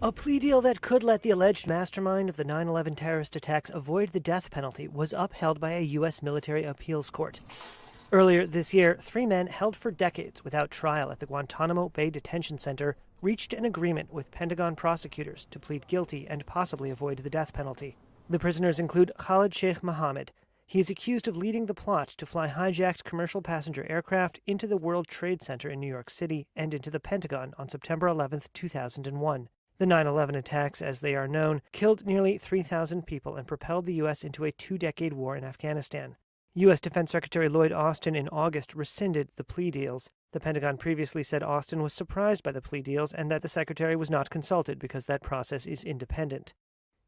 A plea deal that could let the alleged mastermind of the 9/11 terrorist attacks avoid the death penalty was upheld by a U.S. military appeals court. Earlier this year, 3 men held for decades without trial at the Guantanamo Bay detention center reached an agreement with Pentagon prosecutors to plead guilty and possibly avoid the death penalty. The prisoners include Khalid Sheikh Mohammed. He is accused of leading the plot to fly hijacked commercial passenger aircraft into the World Trade Center in New York City and into the Pentagon on September 11, 2001. The 9/11 attacks, as they are known, killed nearly 3,000 people and propelled the U.S. into a 2-decade war in Afghanistan. U.S. Defense Secretary Lloyd Austin in August rescinded the plea deals. The Pentagon previously said Austin was surprised by the plea deals and that the secretary was not consulted because that process is independent.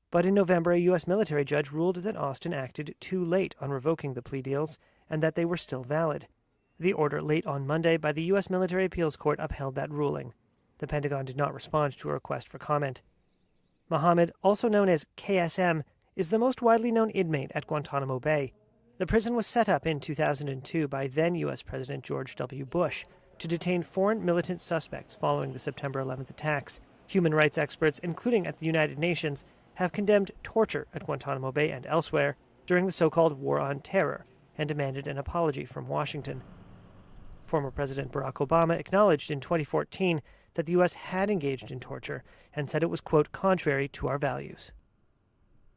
But in November, a U.S. military judge ruled that Austin acted too late on revoking the plea deals and that they were still valid. The order late on Monday by the U.S. Military Appeals Court upheld that ruling. The Pentagon did not respond to a request for comment. Mohammed, also known as KSM, is the most widely known inmate at Guantanamo Bay. The prison was set up in 2002 by then U.S. President George W. Bush to detain foreign militant suspects following the September 11th attacks. Human rights experts, including at the United Nations, have condemned torture at Guantanamo Bay and elsewhere during the so-called War on Terror and demanded an apology from Washington. Former President Barack Obama acknowledged in 2014 that the U.S. had engaged in torture and said it was, quote, contrary to our values.